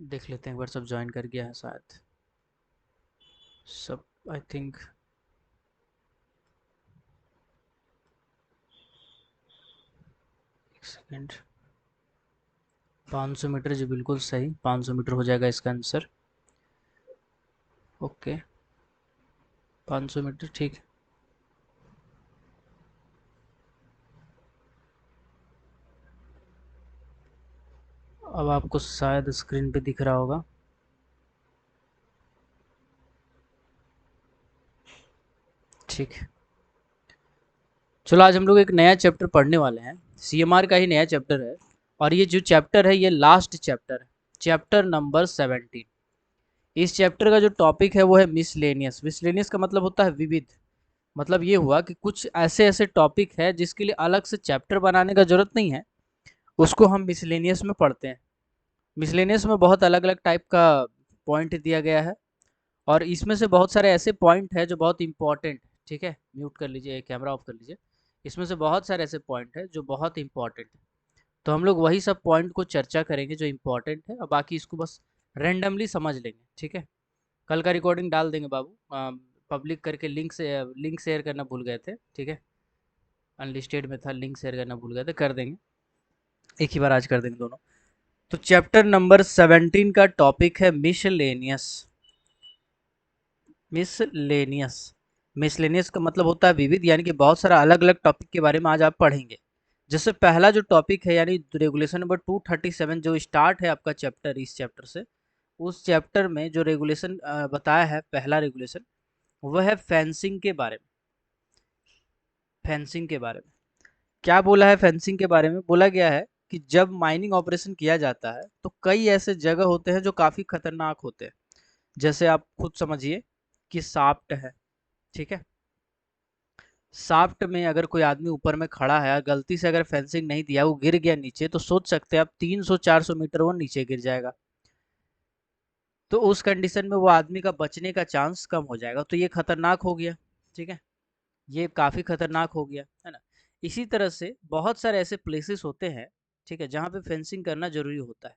देख लेते हैं एक बार सब ज्वाइन कर गया है शायद। सब आई थिंक। एक सेकेंड। 500 मीटर जी, बिल्कुल सही, 500 मीटर हो जाएगा इसका आंसर। ओके। 500 मीटर ठीक है। अब आपको शायद स्क्रीन पे दिख रहा होगा। ठीक है। चलो आज हम लोग एक नया चैप्टर पढ़ने वाले हैं। सीएमआर का ही नया चैप्टर है। और ये जो चैप्टर है ये लास्ट चैप्टर है। Chapter number 17। इस चैप्टर का जो टॉपिक है वो है मिसलेनियस। मिसलेनियस का मतलब होता है विविध। मतलब ये हुआ कि कुछ ऐसे ऐसे टॉपिक है जिसके लिए अलग से चैप्टर बनाने का जरूरत नहीं है, उसको हम मिसलेनियस में पढ़ते हैं। मिसलेनियस में बहुत अलग अलग टाइप का पॉइंट दिया गया है। और इसमें से बहुत सारे ऐसे पॉइंट है जो बहुत इंपॉर्टेंट। ठीक है, म्यूट कर लीजिए, कैमरा ऑफ कर लीजिए। इसमें से बहुत सारे ऐसे पॉइंट है जो बहुत इंपॉर्टेंट है। तो हम लोग वही सब पॉइंट को चर्चा करेंगे जो इंपॉर्टेंट है, और बाकी इसको बस रेंडमली समझ लेंगे। ठीक है। कल का रिकॉर्डिंग डाल देंगे बाबू, पब्लिक करके। लिंक शेयर करना भूल गए थे। ठीक है। अनलिस्टेड में था, लिंक शेयर करना भूल गए थे, कर देंगे। एक ही बार आज कर देंगे दोनों। तो चैप्टर नंबर 17 का टॉपिक है मिसलेनियस। मिसलेनियस। मिसलेनियस का मतलब होता है विविध, यानी कि बहुत सारा अलग अलग टॉपिक के बारे में आज आप पढ़ेंगे। जैसे पहला जो टॉपिक है यानी रेगुलेशन नंबर 237 जो स्टार्ट है आपका चैप्टर, इस चैप्टर से। उस चैप्टर में जो रेगुलेशन बताया है, पहला रेगुलेशन वह है फेंसिंग के बारे में। फेंसिंग के बारे में क्या बोला है? फेंसिंग के बारे में बोला गया है कि जब माइनिंग ऑपरेशन किया जाता है तो कई ऐसे जगह होते हैं जो काफ़ी खतरनाक होते हैं। जैसे आप खुद समझिए कि शाफ्ट है। ठीक है। शाफ्ट में अगर कोई आदमी ऊपर में खड़ा है, गलती से अगर फेंसिंग नहीं दिया, वो गिर गया नीचे, तो सोच सकते हैं आप 300-400 मीटर वो नीचे गिर जाएगा। तो उस कंडीशन में वो आदमी का बचने का चांस कम हो जाएगा, तो ये खतरनाक हो गया। ठीक है। ये काफ़ी खतरनाक हो गया है ना। इसी तरह से बहुत सारे ऐसे प्लेसेस होते हैं, ठीक है, जहाँ पे फेंसिंग करना जरूरी होता है।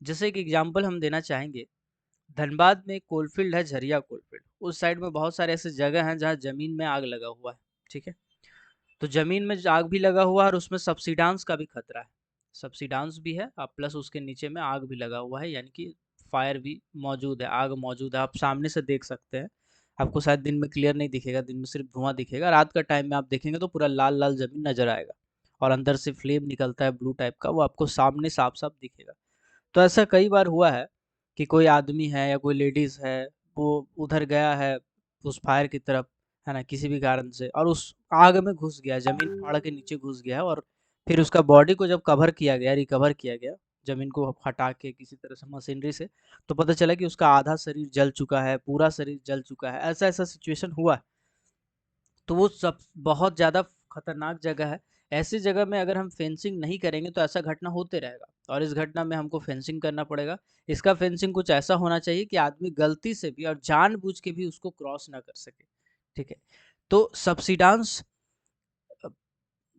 जैसे एक एग्जांपल हम देना चाहेंगे, धनबाद में एक कोलफील्ड है, झरिया कोलफील्ड। उस साइड में बहुत सारे ऐसे जगह हैं जहाँ जमीन में आग लगा हुआ है। ठीक है। तो जमीन में आग भी लगा हुआ है और उसमें सब्सिडांस का भी खतरा है। सब्सिडांस भी है और प्लस उसके नीचे में आग भी लगा हुआ है, यानी कि फायर भी मौजूद है, आग मौजूद है, आप सामने से देख सकते हैं। आपको शायद दिन में क्लियर नहीं दिखेगा, दिन में सिर्फ धुआं दिखेगा, रात का टाइम में आप देखेंगे तो पूरा लाल लाल जमीन नजर आएगा। और अंदर से फ्लेम निकलता है ब्लू टाइप का, वो आपको सामने साफ साफ दिखेगा। तो ऐसा कई बार हुआ है कि कोई आदमी है या कोई लेडीज है, वो उधर गया है उस फायर की तरफ, है ना, किसी भी कारण से, और उस आग में घुस गया, जमीन फाड़ के नीचे घुस गया, और फिर उसका बॉडी को जब कवर किया गया, रिकवर किया गया, जमीन को हटा के किसी तरह से मशीनरी से, तो पता चला कि उसका आधा शरीर जल चुका है, पूरा शरीर जल चुका है। ऐसा ऐसा सिचुएशन हुआ है। तो वो सब बहुत ज़्यादा खतरनाक जगह है। ऐसी जगह में अगर हम फेंसिंग नहीं करेंगे तो ऐसा घटना होते रहेगा, और इस घटना में हमको फेंसिंग करना पड़ेगा। इसका फेंसिंग कुछ ऐसा होना चाहिए कि आदमी गलती से भी और जानबूझ के भी उसको क्रॉस ना कर सके। ठीक है। तो सब्सिडांस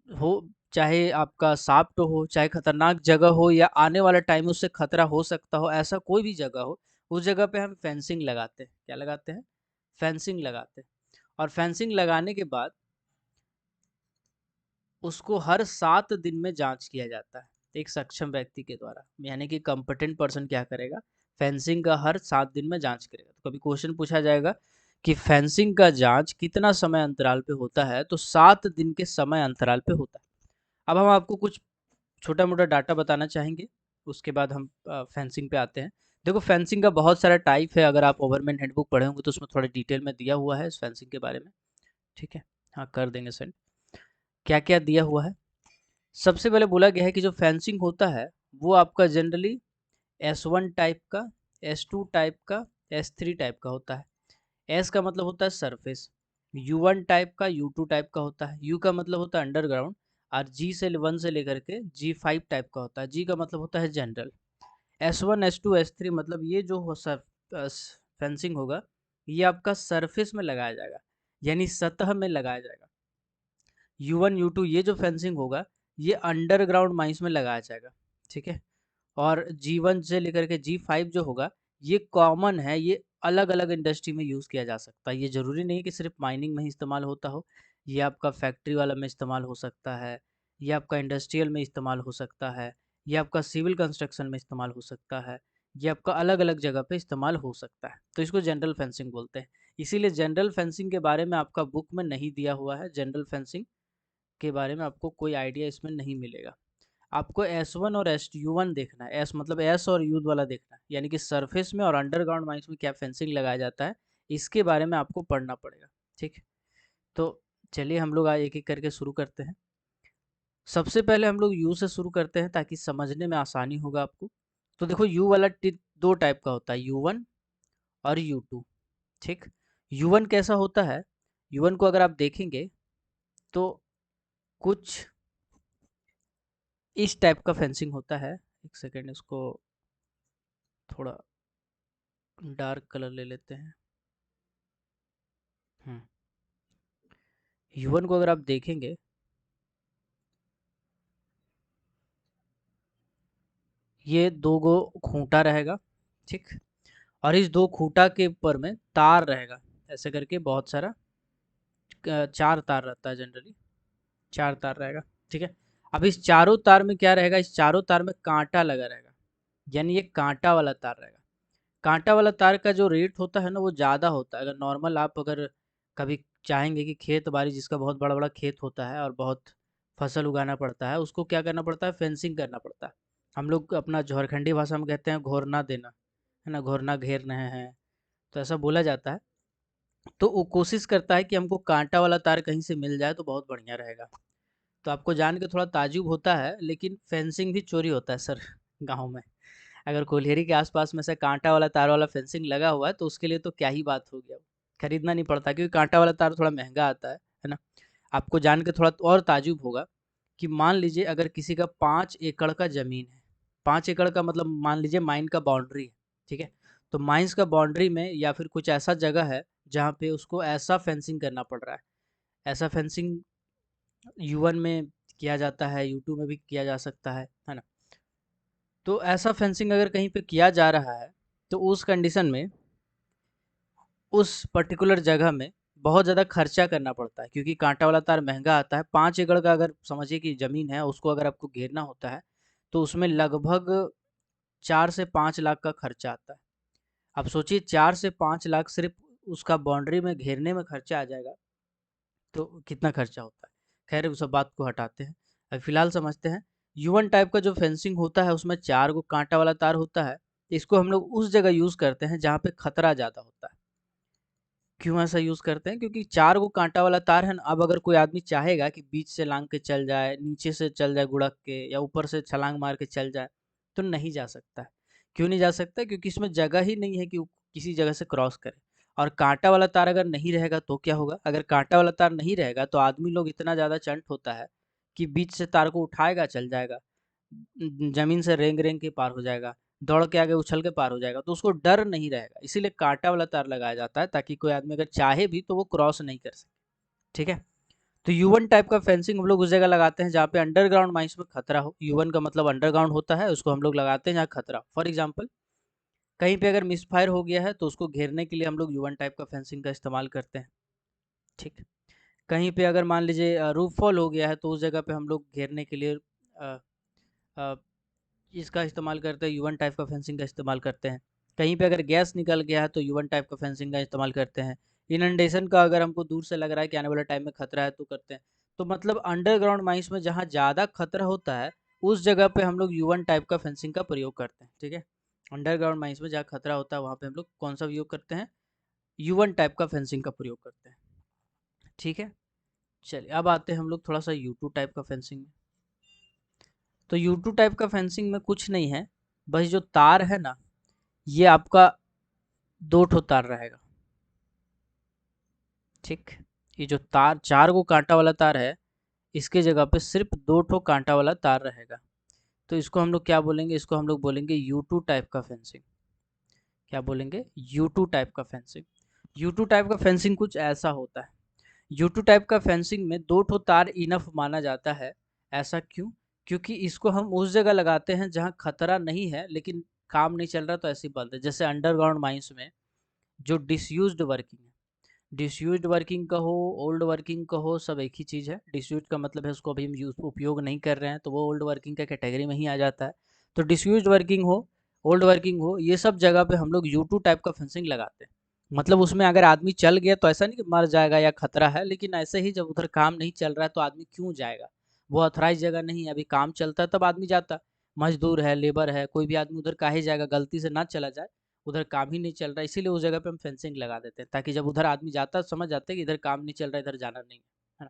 हो, चाहे आपका शाफ्ट हो, चाहे खतरनाक जगह हो, या आने वाला टाइम उससे खतरा हो सकता हो, ऐसा कोई भी जगह हो, उस जगह पे हम फेंसिंग लगाते हैं। क्या लगाते हैं? फेंसिंग लगाते हैं। और फेंसिंग लगाने के बाद उसको हर 7 दिन में जांच किया जाता है, एक सक्षम व्यक्ति के द्वारा, यानी कि कंपिटेंट पर्सन क्या करेगा, फेंसिंग का हर 7 दिन में जांच करेगा। तो कभी क्वेश्चन पूछा जाएगा कि फेंसिंग का जांच कितना समय अंतराल पे होता है, तो 7 दिन के समय अंतराल पे होता है। अब हम आपको कुछ छोटा मोटा डाटा बताना चाहेंगे, उसके बाद हम फेंसिंग पे आते हैं। देखो, फेंसिंग का बहुत सारा टाइप है, अगर आप ओवरमैन हैंडबुक पढ़े होंगे तो उसमें थोड़ा डिटेल में दिया हुआ है इस फेंसिंग के बारे में। ठीक है। हाँ, कर देंगे सेंड। क्या क्या दिया हुआ है? सबसे पहले बोला गया है कि जो फेंसिंग होता है वो आपका जनरली S1 टाइप का, S2 टाइप का, S3 टाइप का होता है। S का मतलब होता है सरफेस, U1 टाइप का, U2 टाइप का होता है, U का मतलब होता है अंडरग्राउंड, और G1 से लेकर के G5 टाइप का होता है। G का मतलब होता है जनरल। S1 S2 S3 मतलब ये जो हो सर फेंसिंग होगा, ये आपका सरफेस में लगाया जाएगा, यानी सतह में लगाया जाएगा। U1 U2 ये जो फेंसिंग होगा, ये अंडरग्राउंड माइंस में लगाया जाएगा। ठीक है। और G1 से लेकर के G5 जो होगा ये कॉमन है, ये अलग-अलग इंडस्ट्री में यूज़ किया जा सकता है। ये ज़रूरी नहीं है कि सिर्फ माइनिंग में ही इस्तेमाल होता हो, ये आपका फैक्ट्री वाला में इस्तेमाल हो सकता है, ये आपका इंडस्ट्रियल में इस्तेमाल हो सकता है, ये आपका सिविल कंस्ट्रक्शन में इस्तेमाल हो सकता है, ये आपका अलग-अलग जगह पे इस्तेमाल हो सकता है। तो इसको जनरल फेंसिंग बोलते हैं। इसीलिए जनरल फेंसिंग के बारे में आपका बुक में नहीं दिया हुआ है, जनरल फेंसिंग के बारे में आपको कोई आइडिया इसमें नहीं मिलेगा। आपको S1 और SU1 देखना है, एस मतलब एस और यू वाला देखना है, यानी कि सरफेस में और अंडरग्राउंड माइंस में क्या फेंसिंग लगाया जाता है, इसके बारे में आपको पढ़ना पड़ेगा। ठीक है, तो चलिए हम लोग आज एक एक करके शुरू करते हैं। सबसे पहले हम लोग यू से शुरू करते हैं ताकि समझने में आसानी होगा आपको। तो देखो यू वाला दो टाइप का होता है, U1 और U2। ठीक, U1 कैसा होता है, U1 को अगर आप देखेंगे तो कुछ इस टाइप का फेंसिंग होता है। एक सेकेंड, इसको थोड़ा डार्क कलर ले लेते हैं। U1 को अगर आप देखेंगे, ये दो गो खूंटा रहेगा। ठीक, और इस दो खूंटा के ऊपर में तार रहेगा, ऐसे करके बहुत सारा चार तार रहता है जनरली, चार तार रहेगा। ठीक है, अब इस चारों तार में क्या रहेगा, इस चारों तार में कांटा लगा रहेगा, यानी ये कांटा वाला तार रहेगा। कांटा वाला तार का जो रेट होता है ना वो ज़्यादा होता है। अगर नॉर्मल आप अगर कभी चाहेंगे कि खेत बाड़ी जिसका बहुत बड़ा बड़ा खेत होता है और बहुत फसल उगाना पड़ता है, उसको क्या करना पड़ता है, फेंसिंग करना पड़ता है। हम लोग अपना झारखंडी भाषा में कहते हैं घोरना देना, है ना, घोरना घेर रहे हैं, तो ऐसा बोला जाता है। तो वो कोशिश करता है कि हमको कांटा वाला तार कहीं से मिल जाए तो बहुत बढ़िया रहेगा। तो आपको जान के थोड़ा ताज्जुब होता है, लेकिन फेंसिंग भी चोरी होता है सर गाँव में। अगर कोल्हेरी के आसपास में से कांटा वाला तार वाला फेंसिंग लगा हुआ है तो उसके लिए तो क्या ही बात हो गया, खरीदना नहीं पड़ता, क्योंकि कांटा वाला तार थोड़ा महंगा आता है ना। आपको जान के थोड़ा और ताज्जुब होगा कि मान लीजिए अगर किसी का 5 एकड़ का ज़मीन है, 5 एकड़ का मतलब मान लीजिए माइन का बाउंड्री है। ठीक है, तो माइंस का बाउंड्री में या फिर कुछ ऐसा जगह है जहाँ पे उसको ऐसा फेंसिंग करना पड़ रहा है। ऐसा फेंसिंग U1 में किया जाता है, U2 में भी किया जा सकता है ना। तो ऐसा फेंसिंग अगर कहीं पे किया जा रहा है तो उस कंडीशन में उस पर्टिकुलर जगह में बहुत ज़्यादा खर्चा करना पड़ता है, क्योंकि कांटा वाला तार महंगा आता है। 5 एकड़ का अगर समझिए कि ज़मीन है, उसको अगर आपको घेरना होता है तो उसमें लगभग 4 से 5 लाख का खर्चा आता है। अब सोचिए 4 से 5 लाख सिर्फ उसका बाउंड्री में घेरने में खर्चा आ जाएगा, तो कितना खर्चा होता है। खैर उस सब बात को हटाते हैं, अभी फिलहाल समझते हैं। U1 टाइप का जो फेंसिंग होता है उसमें 4 गो कांटा वाला तार होता है। इसको हम लोग उस जगह यूज़ करते हैं जहाँ पे खतरा ज़्यादा होता है। क्यों ऐसा यूज़ करते हैं, क्योंकि 4 गो कांटा वाला तार है ना। अब अगर कोई आदमी चाहेगा कि बीच से लांग के चल जाए, नीचे से चल जाए गुड़क के, या ऊपर से छलांग मार के चल जाए, तो नहीं जा सकता है। क्यों नहीं जा सकता, क्योंकि इसमें जगह ही नहीं है कि वो किसी जगह से क्रॉस करे। और कांटा वाला तार अगर नहीं रहेगा तो क्या होगा, अगर कांटा वाला तार नहीं रहेगा तो आदमी लोग इतना ज़्यादा चंट होता है कि बीच से तार को उठाएगा चल जाएगा, ज़मीन से रेंग रेंग के पार हो जाएगा, दौड़ के आगे उछल के पार हो जाएगा, तो उसको डर नहीं रहेगा। इसीलिए कांटा वाला तार लगाया जाता है, ताकि कोई आदमी अगर चाहे भी तो वो क्रॉस नहीं कर सके। ठीक है, तो U1 टाइप का फेंसिंग हम लोग उस जगह लगाते हैं जहाँ पे अंडरग्राउंड माइंस में खतरा हो। U1 का मतलब अंडरग्राउंड होता है, उसको हम लोग लगाते हैं जहाँ खतरा। फॉर एग्जाम्पल कहीं पे अगर मिसफायर हो गया है तो उसको घेरने के लिए हम लोग U1 टाइप का फेंसिंग का इस्तेमाल करते हैं। ठीक, कहीं पे अगर मान लीजिए रूफ फॉल हो गया है तो उस जगह पे हम लोग घेरने के लिए अ, अ, इसका इस्तेमाल करते हैं, U1 टाइप का फेंसिंग का इस्तेमाल करते हैं। कहीं पे अगर गैस निकल गया है तो U1 टाइप का फेंसिंग का इस्तेमाल करते हैं। इनंडेशन का अगर हमको दूर से लग रहा है कि आने वाले टाइम में खतरा है तो करते हैं। तो मतलब अंडरग्राउंड माइंस में जहाँ ज़्यादा खतरा होता है उस जगह पे हम लोग U1 टाइप का फेंसिंग का प्रयोग करते हैं। ठीक है, अंडरग्राउंड माइंस में जहाँ खतरा होता है वहाँ पे हम लोग कौन सा उपयोग करते हैं, U1 टाइप का फेंसिंग का प्रयोग करते हैं। ठीक है, चलिए अब आते हैं हम लोग थोड़ा सा U2 टाइप का फेंसिंग में। तो U2 टाइप का फेंसिंग में कुछ नहीं है, बस जो तार है ना, ये आपका 2 ठो तार रहेगा। ठीक, ये जो तार 4 गो कांटा वाला तार है, इसके जगह पे सिर्फ 2 ठो कांटा वाला तार रहेगा। तो इसको हम लोग क्या बोलेंगे, इसको हम लोग बोलेंगे U2 टाइप का फेंसिंग। क्या बोलेंगे, U2 टाइप का फेंसिंग। U2 टाइप का फेंसिंग कुछ ऐसा होता है। U2 टाइप का फेंसिंग में 2 ठो तार इनफ माना जाता है। ऐसा क्यों, क्योंकि इसको हम उस जगह लगाते हैं जहाँ खतरा नहीं है लेकिन काम नहीं चल रहा तो ऐसे ही बंद है। जैसे अंडरग्राउंड माइंस में जो डिसयूज्ड वर्किंग है, डिसयूज्ड वर्किंग कहो, ओल्ड वर्किंग कहो, सब एक ही चीज़ है। डिसयूज्ड का मतलब है उसको अभी हम यूज उपयोग नहीं कर रहे हैं, तो वो ओल्ड वर्किंग का कैटेगरी में ही आ जाता है। तो डिसयूज्ड वर्किंग हो, ओल्ड वर्किंग हो, ये सब जगह पे हम लोग U2 टाइप का फेंसिंग लगाते हैं। मतलब उसमें अगर आदमी चल गया तो ऐसा नहीं कि मर जाएगा या खतरा है, लेकिन ऐसे ही जब उधर काम नहीं चल रहा है तो आदमी क्यों जाएगा। वो ऑथराइज जगह नहीं है, अभी काम चलता है तब आदमी जाता है। मजदूर है, लेबर है, कोई भी आदमी उधर काहे जाएगा, गलती से ना चला जाए, उधर काम ही नहीं चल रहा, इसीलिए उस जगह पे हम फेंसिंग लगा देते हैं, ताकि जब उधर आदमी जाता है समझ जाते हैं कि इधर काम नहीं चल रहा, इधर जाना नहीं है ना।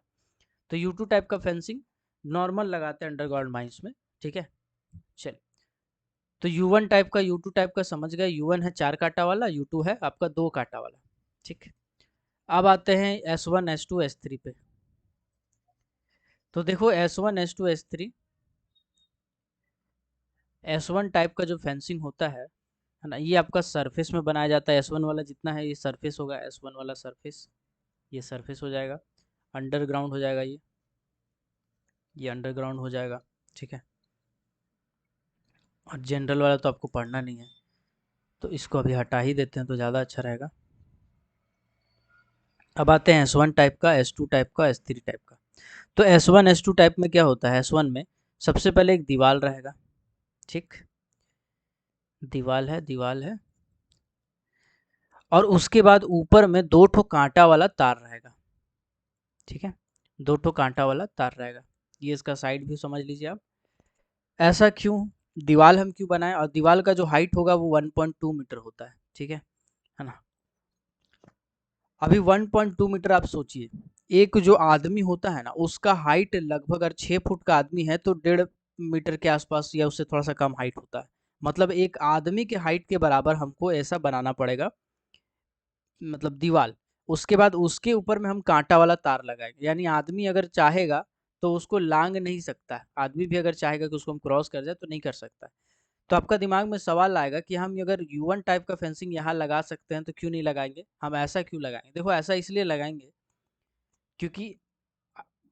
तो U2 टाइप का फेंसिंग नॉर्मल लगाते हैं अंडरग्राउंड माइंस में। ठीक है, चल। तो U1 टाइप का, U2 टाइप का समझ गए। U1 है 4 कांटा वाला, U2 है आपका 2 कांटा वाला। ठीक है, अब आते हैं S1 S2 S3 पे। तो देखो S1 टाइप का जो फेंसिंग होता है ना, ये आपका सरफेस में बनाया जाता है। S1 वाला जितना है ये सरफेस होगा, S1 वाला सरफेस, ये सरफेस हो जाएगा। अंडरग्राउंड हो जाएगा ये अंडरग्राउंड हो जाएगा। ठीक है, और जनरल वाला तो आपको पढ़ना नहीं है, तो इसको अभी हटा ही देते हैं तो ज़्यादा अच्छा रहेगा। अब आते हैं S1 टाइप का, S2 टाइप का, S3 टाइप का। तो S1 S2 टाइप में क्या होता है, S1 में सबसे पहले एक दीवार रहेगा। ठीक, दीवार है, और उसके बाद ऊपर में 2 ठो कांटा वाला तार रहेगा। ठीक है, 2 ठो कांटा वाला तार रहेगा। ये इसका साइड व्यू समझ लीजिए आप। ऐसा क्यों, दीवार हम क्यों बनाएं, और दीवार का जो हाइट होगा वो 1.2 मीटर होता है। ठीक है ना। अभी 1.2 मीटर आप सोचिए, एक जो आदमी होता है ना उसका हाइट लगभग, अगर 6 फुट का आदमी है तो 1.5 मीटर के आसपास या उससे थोड़ा सा कम हाइट होता है। मतलब एक आदमी के हाइट के बराबर हमको ऐसा बनाना पड़ेगा, मतलब दीवार। उसके बाद उसके ऊपर में हम कांटा वाला तार लगाएंगे, यानी आदमी अगर चाहेगा तो उसको लांग नहीं सकता है। आदमी भी अगर चाहेगा कि उसको हम क्रॉस कर जाए तो नहीं कर सकता है। तो आपका दिमाग में सवाल आएगा कि हम अगर U1 टाइप का फेंसिंग यहाँ लगा सकते हैं तो क्यों नहीं लगाएंगे, हम ऐसा क्यों लगाएंगे। देखो ऐसा इसलिए लगाएंगे क्योंकि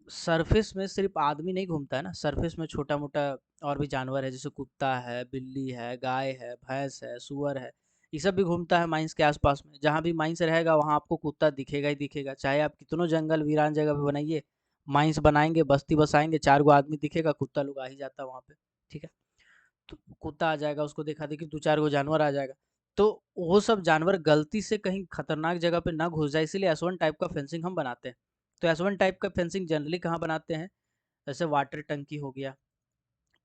सरफेस में सिर्फ आदमी नहीं घूमता है ना, सरफेस में छोटा मोटा और भी जानवर है, जैसे कुत्ता है, बिल्ली है, गाय है, भैंस है, सुअर है, ये सब भी घूमता है माइंस के आसपास में। जहाँ भी माइंस रहेगा वहाँ आपको कुत्ता दिखेगा ही दिखेगा, चाहे आप कितनों जंगल वीरान जगह पे बनाइए, माइंस बनाएंगे, बस्ती बसाएंगे, 4 गो आदमी दिखेगा, कुत्ता लोग आ ही जाता है वहाँ पे। ठीक है, तो कुत्ता आ जाएगा, उसको देखा देखी 2-4 गो जानवर आ जाएगा। तो वो सब जानवर गलती से कहीं खतरनाक जगह पे ना घुस जाए, इसीलिए S1 टाइप का फेंसिंग हम बनाते हैं। तो S1 टाइप का फेंसिंग जनरली कहाँ बनाते हैं, जैसे वाटर टंकी हो गया,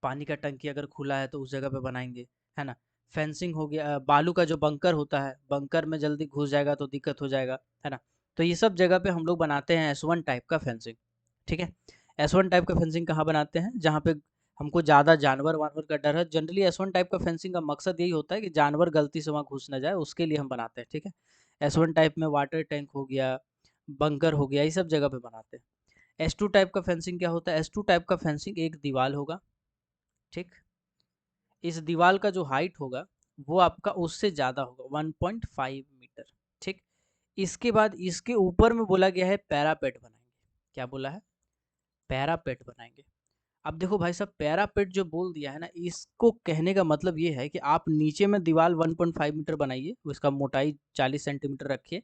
पानी का टंकी अगर खुला है तो उस जगह पे बनाएंगे, है ना। फेंसिंग हो गया, बालू का जो बंकर होता है, बंकर में जल्दी घुस जाएगा तो दिक्कत हो जाएगा, है ना। तो ये सब जगह पे हम लोग बनाते हैं S1 टाइप का फेंसिंग। ठीक है, S1 टाइप का फेंसिंग कहाँ बनाते हैं, जहाँ पे हमको ज़्यादा जानवर वानवर का डर है। जनरली S1 टाइप का फेंसिंग का मकसद यही होता है कि जानवर गलती से वहाँ घुस ना जाए, उसके लिए हम बनाते हैं। ठीक है, S1 टाइप में वाटर टैंक हो गया, बंकर हो गया, ये सब जगह पे बनाते हैं। S2 टाइप का फेंसिंग क्या होता है, S2 टाइप का फेंसिंग एक दीवार होगा। ठीक, इस दीवार का जो हाइट होगा वो आपका उससे ज़्यादा होगा, 1.5 मीटर। ठीक, इसके बाद इसके ऊपर में बोला गया है पैरापेट बनाएंगे। क्या बोला है, पैरापेट बनाएंगे। अब देखो भाई साहब, पैरापेट जो बोल दिया है ना, इसको कहने का मतलब ये है कि आप नीचे में दीवार 1.5 मीटर बनाइए, उसका मोटाई 40 सेंटीमीटर रखिए,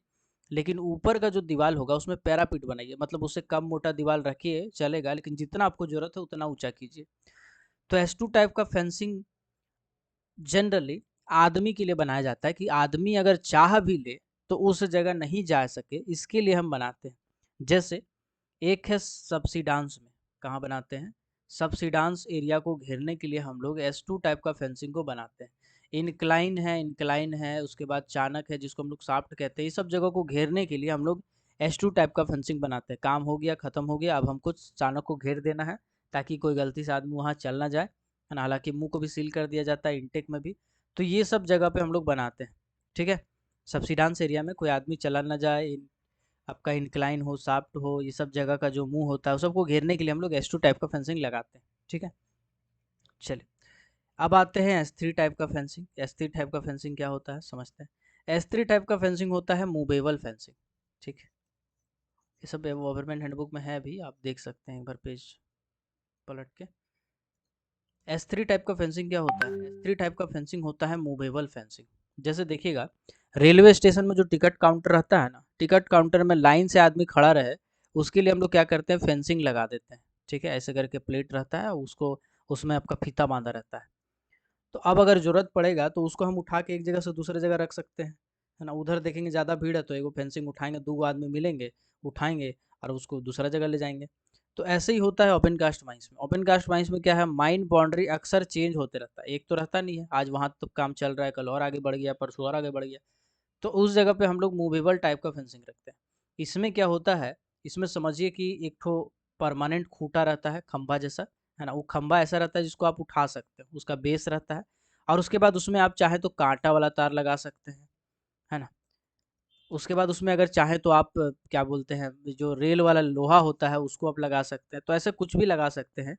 लेकिन ऊपर का जो दीवार होगा उसमें पैरापेट बनाइए, मतलब उससे कम मोटा दीवार रखिए चलेगा, लेकिन जितना आपको जरूरत है उतना ऊंचा कीजिए। तो S2 टाइप का फेंसिंग जनरली आदमी के लिए बनाया जाता है, कि आदमी अगर चाह भी ले तो उस जगह नहीं जा सके, इसके लिए हम बनाते हैं। जैसे एक है सब्सिडांस में, कहाँ बनाते हैं, सब्सिडांस एरिया को घेरने के लिए हम लोग S2 टाइप का फेंसिंग को बनाते हैं। इंक्लाइन है, उसके बाद चाणक है जिसको हम लोग साफ्ट कहते हैं, ये सब जगह को घेरने के लिए हम लोग S2 टाइप का फेंसिंग बनाते हैं। काम हो गया, खत्म हो गया, अब हमको चाणक को घेर देना है ताकि कोई गलती से आदमी वहाँ चल ना जाए, है ना। हालांकि मुंह को भी सील कर दिया जाता है इनटेक में भी। तो ये सब जगह पे हम लोग बनाते हैं। ठीक है, सब्सिडांस एरिया में कोई आदमी चला ना जाए, आपका इंक्लाइन हो, शाफ्ट हो, ये सब जगह का जो मुंह होता है उस सबको घेरने के लिए हम लोग S2 टाइप का फेंसिंग लगाते हैं। ठीक है, चलिए अब आते हैं S3 टाइप का फेंसिंग। S3 टाइप का फेंसिंग क्या होता है समझते हैं। S3 टाइप का फेंसिंग होता है मूवेबल फेंसिंग। ठीक है, ये सब गवर्नमेंट हैंडबुक में है भी, आप देख सकते हैं एक बार पेज पलट के। S3 टाइप का फेंसिंग क्या होता है? S3 टाइप का फेंसिंग होता है मूवेबल फेंसिंग। जैसे देखिएगा, रेलवे स्टेशन में जो टिकट काउंटर रहता है ना, टिकट काउंटर में लाइन से आदमी खड़ा रहे, उसके लिए हम लोग क्या करते हैं, फेंसिंग लगा देते हैं। ठीक है, ऐसे करके प्लेट रहता है, उसको उसमें आपका फीता बांधा रहता है। तो अब अगर ज़रूरत पड़ेगा तो उसको हम उठा के एक जगह से दूसरे जगह रख सकते हैं, है ना? उधर देखेंगे ज़्यादा भीड़ है तो एगो फेंसिंग उठाएँगे, 2 आदमी मिलेंगे, उठाएँगे और उसको दूसरा जगह ले जाएँगे। तो ऐसे ही होता है ओपन कास्ट माइंस में। ओपन कास्ट माइंस में क्या है, माइन बाउंड्री अक्सर चेंज होते रहता है, एक तो रहता नहीं है। आज वहाँ तो काम चल रहा है, कल और आगे बढ़ गया, परसों और आगे बढ़ गया। तो उस जगह पे हम लोग मूवेबल टाइप का फेंसिंग रखते हैं। इसमें क्या होता है, इसमें समझिए कि एक ठो परमानेंट खूंटा रहता है, खंभा जैसा, है ना? वो खंभा ऐसा रहता है जिसको आप उठा सकते हो, उसका बेस रहता है और उसके बाद उसमें आप चाहे तो कांटा वाला तार लगा सकते हैं, है ना? उसके बाद उसमें अगर चाहे तो आप क्या बोलते हैं, जो रेल वाला लोहा होता है उसको आप लगा सकते हैं, तो ऐसे कुछ भी लगा सकते हैं।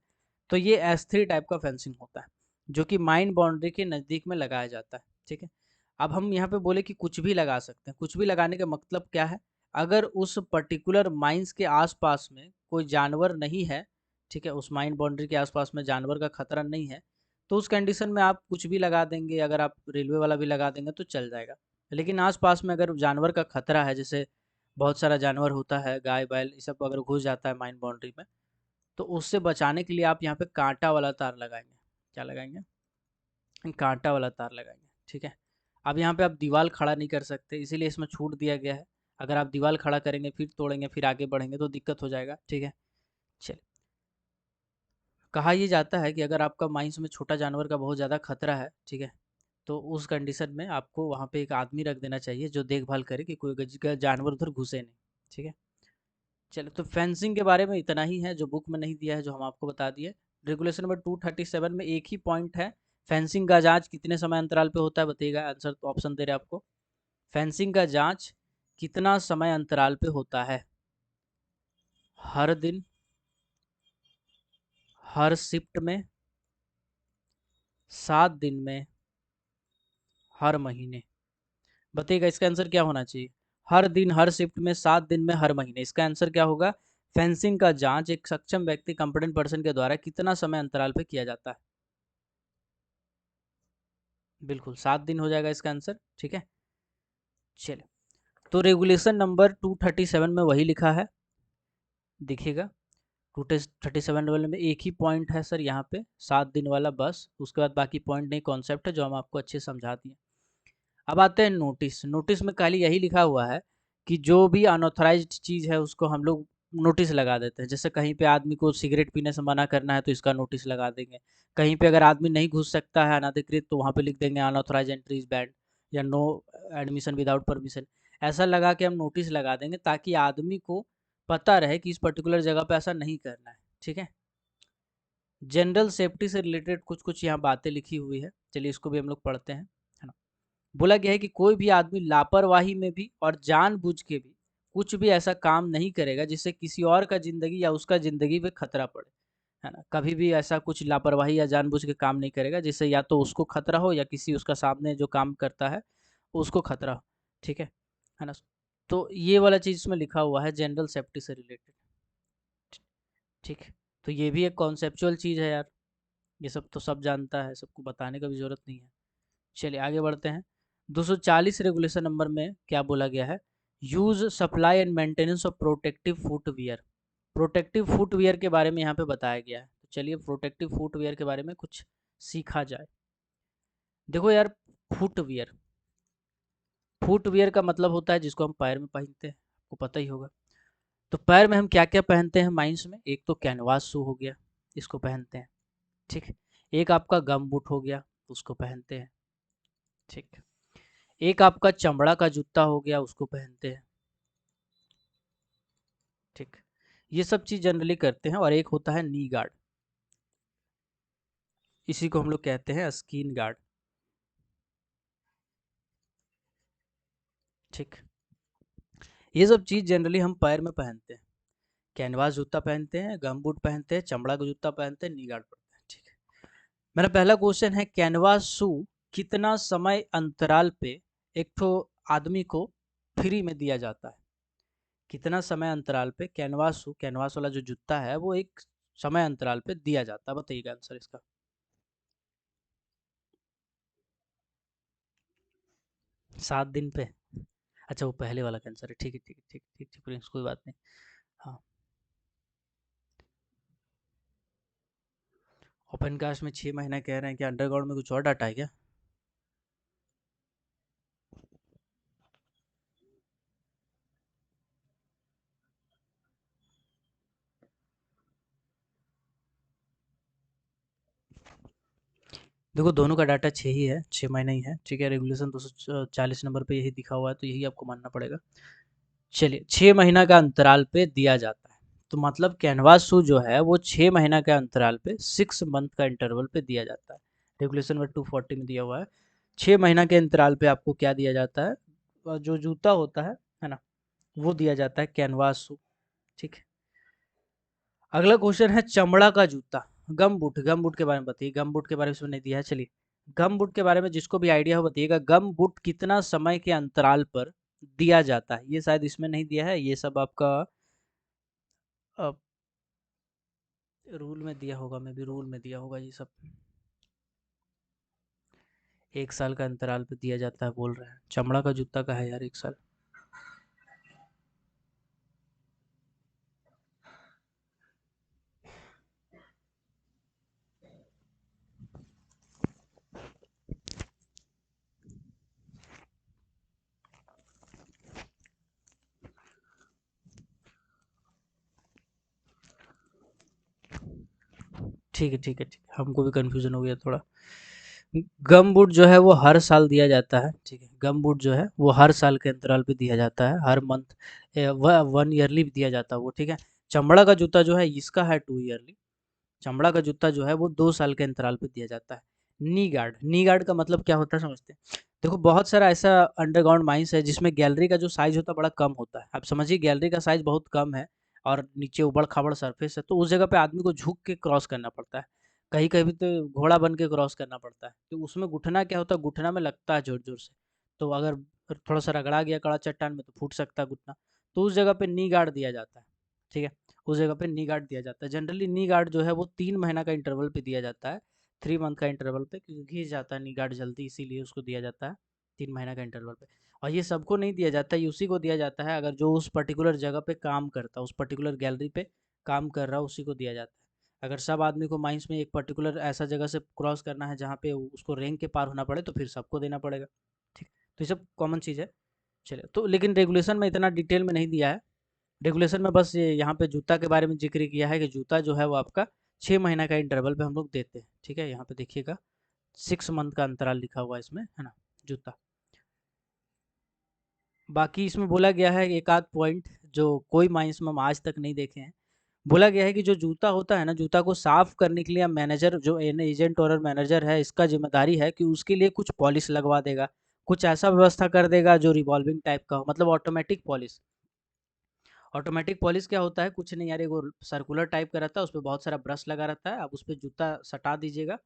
तो ये S3 टाइप का फेंसिंग होता है, जो कि माइन बाउंड्री के नज़दीक में लगाया जाता है। ठीक है, अब हम यहाँ पे बोले कि कुछ भी लगा सकते हैं, कुछ भी लगाने का मतलब क्या है, अगर उस पर्टिकुलर माइंस के आसपास में कोई जानवर नहीं है, ठीक है, उस माइन बाउंड्री के आसपास में जानवर का खतरा नहीं है, तो उस कंडीशन में आप कुछ भी लगा देंगे, अगर आप रेलवे वाला भी लगा देंगे तो चल जाएगा। लेकिन आस-पास में अगर जानवर का खतरा है, जैसे बहुत सारा जानवर होता है, गाय, बैल, ये सब अगर घुस जाता है माइन बाउंड्री में, तो उससे बचाने के लिए आप यहाँ पे काँटा वाला तार लगाएँगे। क्या लगाएँगे? काँटा वाला तार लगाएँगे, ठीक है? अब यहाँ पे आप दीवार खड़ा नहीं कर सकते, इसीलिए इसमें छूट दिया गया है। अगर आप दीवार खड़ा करेंगे, फिर तोड़ेंगे, फिर आगे बढ़ेंगे तो दिक्कत हो जाएगा, ठीक है? चलिए, कहा ये जाता है कि अगर आपका माइंस में छोटा जानवर का बहुत ज़्यादा खतरा है, ठीक है? तो उस कंडीशन में आपको वहाँ पे एक आदमी रख देना चाहिए जो देखभाल करे कि कोई जानवर उधर घुसे नहीं। ठीक है, चलो, तो फेंसिंग के बारे में इतना ही है जो बुक में नहीं दिया है, जो हम आपको बता दिए। रेगुलेशन नंबर 237 में एक ही पॉइंट है, फेंसिंग का जांच कितने समय अंतराल पे होता है, बताइएगा। आंसर तो ऑप्शन दे रहे हैं आपको। फेंसिंग का जांच कितना समय अंतराल पे होता है? हर दिन, हर शिफ्ट में, 7 दिन में, हर महीने? बताइएगा इसका आंसर क्या होना चाहिए। हर दिन, हर शिफ्ट में, 7 दिन में, हर महीने। इसका आंसर क्या होगा? फेंसिंग का जांच एक सक्षम व्यक्ति, कंपिटेंट पर्सन के द्वारा कितना समय अंतराल पे किया जाता है? बिल्कुल 7 दिन हो जाएगा इसका आंसर। ठीक है, चलिए, तो रेगुलेशन नंबर 237 में वही लिखा है, देखिएगा। 237 लेवल में एक ही पॉइंट है सर, यहाँ पे 7 दिन वाला बस। उसके बाद बाकी पॉइंट नहीं, कॉन्सेप्ट है जो हम आपको अच्छे से समझा दिए। अब आते हैं नोटिस। नोटिस में खाली यही लिखा हुआ है कि जो भी अनऑथराइज्ड चीज़ है उसको हम लोग नोटिस लगा देते हैं। जैसे कहीं पे आदमी को सिगरेट पीने से मना करना है तो इसका नोटिस लगा देंगे। कहीं पे अगर आदमी नहीं घुस सकता है अनधिकृत, तो वहाँ पे लिख देंगे अनऑथराइज एंट्री इज बैंड, या नो एडमिशन विदाउट परमिशन। ऐसा लगा के हम नोटिस लगा देंगे ताकि आदमी को पता रहे कि इस पर्टिकुलर जगह पे ऐसा नहीं करना है। ठीक है, जनरल सेफ्टी से रिलेटेड कुछ कुछ यहाँ बातें लिखी हुई है, चलिए इसको भी हम लोग पढ़ते हैं, है ना? बोला गया है कि कोई भी आदमी लापरवाही में भी और जानबूझ के भी कुछ भी ऐसा काम नहीं करेगा जिससे किसी और का जिंदगी या उसका जिंदगी पे खतरा पड़े, है ना? कभी भी ऐसा कुछ लापरवाही या जानबूझ के काम नहीं करेगा जिससे या तो उसको खतरा हो या किसी उसका सामने जो काम करता है उसको खतरा हो। ठीक है ना? तो ये वाला चीज इसमें लिखा हुआ है जनरल सेफ्टी से रिलेटेड। ठीक है, तो ये भी एक कॉन्सेप्चुअल चीज है यार, ये सब तो सब जानता है, सबको बताने का भी जरूरत नहीं है। चलिए आगे बढ़ते हैं। 240 रेगुलेशन नंबर में क्या बोला गया है? Use, supply and maintenance of protective footwear. Protective footwear के बारे में यहाँ पे बताया गया है, तो चलिए प्रोटेक्टिव फुटवियर के बारे में कुछ सीखा जाए। देखो यार, फुटवियर, फुटवियर का मतलब होता है जिसको हम पैर में पहनते हैं, आपको पता ही होगा। तो पैर में हम क्या क्या पहनते हैं माइंस में? एक तो कैनवास शू हो गया, इसको पहनते हैं। ठीक है, एक आपका गम बूट हो गया, उसको पहनते हैं। ठीक, एक आपका चमड़ा का जूता हो गया, उसको पहनते हैं। ठीक, ये सब चीज जनरली करते हैं। और एक होता है नी गार्ड, इसी को हम लोग कहते हैं स्किन गार्ड। ठीक, ये सब चीज जनरली हम पैर में पहनते हैं। कैनवास जूता पहनते हैं, गम बूट पहनते हैं, चमड़ा का जूता पहनते हैं, नी गार्ड पहनते हैं। ठीक है, मेरा पहला क्वेश्चन है, कैनवास शू कितना समय अंतराल पे एक तो आदमी को फ्री में दिया जाता है? कितना समय अंतराल पे कैनवास शू, कैनवास वाला जो जूता है वो एक समय अंतराल पे दिया जाता है? बताइएगा आंसर इसका। 7 दिन पे। अच्छा वो पहले वाला कैंसर है, ठीक है ठीक है ठीक ठीक ठीक प्रिंस, कोई बात नहीं। हाँ, ओपन कास्ट में 6 महीना कह रहे हैं, क्या अंडरग्राउंड में कुछ और डाटा है क्या? देखो दोनों का डाटा 6 ही है, 6 महीना ही है, ठीक है। रेगुलेशन 240 नंबर पे यही दिखा हुआ है, तो यही आपको मानना पड़ेगा। चलिए, 6 महीना का अंतराल पे दिया जाता है, तो मतलब कैनवासू जो है वो 6 महीना के अंतराल पे 6 मंथ का इंटरवल पे दिया जाता है। रेगुलेशन में 240 में दिया हुआ है, 6 महीना के अंतराल पे आपको क्या दिया जाता है? जो जूता होता है ना, वो दिया जाता है कैनवासू, ठीक है। अगला क्वेश्चन है चमड़ा का जूता, गम बूट के बारे में बताइए। गम बूट के बारे में इसमें नहीं दिया है, चलिए। गम बूट के बारे में जिसको भी आइडिया हो बताइएगा, गम बूट कितना समय के अंतराल पर दिया जाता है? ये शायद इसमें नहीं दिया है, ये सब आपका रूल में दिया होगा, मे भी रूल में दिया होगा ये सब। 1 साल का अंतराल पे दिया जाता है बोल रहे हैं, चमड़ा का जूता का है यार 1 साल। ठीक है ठीक है ठीक है, हमको भी कंफ्यूजन हो गया थोड़ा। गम बूट जो है वो हर साल दिया जाता है, ठीक है। गम बूट जो है वो हर साल के अंतराल पे दिया जाता है, हर मंथ, 1 ईयरली दिया जाता है वो, ठीक है। चमड़ा का जूता जो है इसका है 2 ईयरली। चमड़ा का जूता जो है वो 2 साल के अंतराल पे दिया जाता है। नी गार्ड का मतलब क्या होता है समझते हैं? देखो बहुत सारा ऐसा अंडरग्राउंड माइंस है जिसमें गैलरी का जो साइज होता है बड़ा कम होता है। आप समझिए गैलरी का साइज बहुत कम है और नीचे उबड़ खाबड़ सरफेस है, तो उस जगह पे आदमी को झुक के क्रॉस करना पड़ता है। कहीं कहीं तो घोड़ा बन के क्रॉस करना पड़ता है, तो उसमें घुटना क्या होता है, घुटना में लगता है जोर जोर से। तो अगर थोड़ा सा रगड़ा गया कड़ा चट्टान में तो फूट सकता है घुटना। तो उस जगह पे नी गार्ड दिया जाता है, ठीक है। उस जगह पे नी गार्ड दिया जाता है। जनरली नी गार्ड जो है वो 3 महीना का इंटरवल पे दिया जाता है, 3 मंथ का इंटरवल पे, क्योंकि घिस जाता है नी गार्ड जल्दी, इसीलिए उसको दिया जाता है 3 महीना का इंटरवल पे। और ये सबको नहीं दिया जाता, ये उसी को दिया जाता है अगर जो उस पर्टिकुलर जगह पे काम करता है, उस पर्टिकुलर गैलरी पे काम कर रहा है, उसी को दिया जाता है। अगर सब आदमी को माइंस में एक पर्टिकुलर ऐसा जगह से क्रॉस करना है जहाँ पे उसको रैंक के पार होना पड़े, तो फिर सबको देना पड़ेगा, ठीक। तो ये सब कॉमन चीज़ है। चलिए, तो लेकिन रेगुलेशन में इतना डिटेल में नहीं दिया है। रेगुलेशन में बस ये यहाँ पे जूता के बारे में जिक्र किया है कि जूता जो है वो आपका 6 महीना का इंटरवल पे हम लोग देते हैं, ठीक है। यहाँ पे देखिएगा 6 मंथ का अंतराल लिखा हुआ है इसमें, है ना, जूता। बाकी इसमें बोला गया है एक आध पॉइंट जो कोई माइंस में हम आज तक नहीं देखे हैं। बोला गया है कि जो जूता होता है ना, जूता को साफ करने के लिए मैनेजर जो एजेंट और मैनेजर है, इसका जिम्मेदारी है कि उसके लिए कुछ पॉलिश लगवा देगा, कुछ ऐसा व्यवस्था कर देगा जो रिवॉल्विंग टाइप का हो, मतलब ऑटोमेटिक पॉलिश। ऑटोमेटिक पॉलिश क्या होता है, कुछ नहीं यार, वो सर्कुलर टाइप का रहता है, उस पर बहुत सारा ब्रश लगा रहता है, आप उस पर जूता सटा दीजिएगा,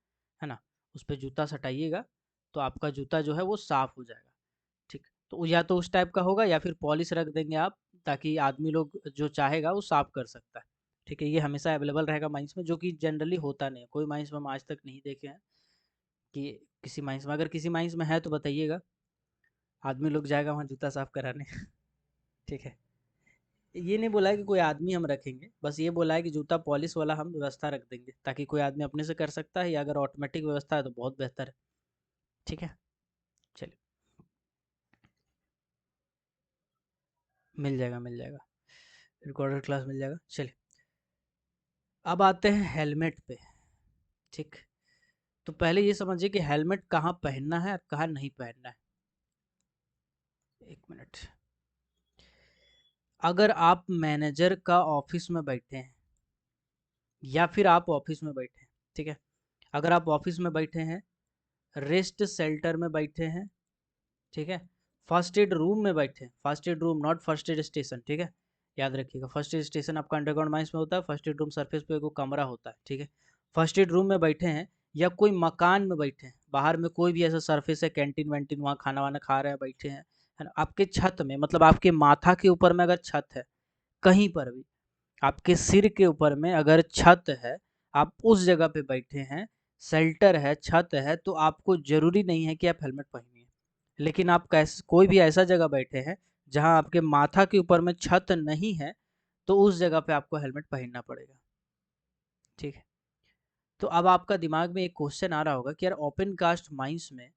है ना, उस पर जूता सटाइएगा, तो आपका जूता जो है वो साफ हो जाएगा, ठीक। तो या तो उस टाइप का होगा या फिर पॉलिश रख देंगे आप, ताकि आदमी लोग जो चाहेगा वो साफ कर सकता है, ठीक है। ये हमेशा अवेलेबल रहेगा माइंस में, जो कि जनरली होता नहीं है, कोई माइंस में हम आज तक नहीं देखे हैं कि किसी माइंस में, अगर किसी माइंस में है तो बताइएगा, आदमी लोग जाएगा वहाँ जूता साफ कराने ठीक है। ये नहीं बोला है कि कोई आदमी हम रखेंगे, बस ये बोला है कि जूता पॉलिश वाला हम व्यवस्था रख देंगे, ताकि कोई आदमी अपने से कर सकता है, या अगर ऑटोमेटिक व्यवस्था है तो बहुत बेहतर है, ठीक है। चलिए, मिल जाएगा मिल जाएगा, रिकॉर्डेड क्लास मिल जाएगा। चलिए, अब आते हैं हेलमेट पे, ठीक। तो पहले ये समझिए कि हेलमेट कहाँ पहनना है और कहाँ नहीं पहनना है। 1 मिनट। अगर आप मैनेजर का ऑफिस में बैठे हैं या फिर आप ऑफिस में बैठे हैं, ठीक है। अगर आप ऑफिस में बैठे हैं, रेस्ट शेल्टर में बैठे हैं, ठीक है, फर्स्ट एड रूम में बैठे हैं, first aid room not first aid station, ठीक है। याद रखिएगा, फर्स्ट एड स्टेशन आपका अंडरग्राउंड माइंस में होता है, फर्स्ट एड रूम सरफेस पे एक कमरा होता है, ठीक है। फर्स्ट एड रूम में बैठे हैं या कोई मकान में बैठे हैं, बाहर में कोई भी ऐसा सरफेस है, कैंटीन वैंटीन, वहाँ खाना वाना खा रहे हैं, बैठे हैं, है ना, आपके छत में, मतलब आपके माथा के ऊपर में अगर छत है, कहीं पर भी आपके सिर के ऊपर में अगर छत है, आप उस जगह पे बैठे हैं, शेल्टर है, छत है, तो आपको जरूरी नहीं है कि आप हेलमेट पहनिए। लेकिन आप कैसे कोई भी ऐसा जगह बैठे हैं जहाँ आपके माथा के ऊपर में छत नहीं है, तो उस जगह पे आपको हेलमेट पहनना पड़ेगा। ठीक है। तो अब आपका दिमाग में एक क्वेश्चन आ रहा होगा कि यार ओपन कास्ट माइंस में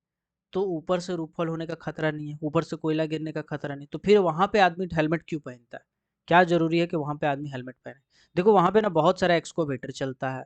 तो ऊपर से रूफफॉल होने का खतरा नहीं है, ऊपर से कोयला गिरने का खतरा नहीं, तो फिर वहाँ पे आदमी हेलमेट क्यों पहनता है? क्या ज़रूरी है कि वहाँ पे आदमी हेलमेट पहने? देखो वहाँ पे ना बहुत सारा एक्सकवेटर चलता है,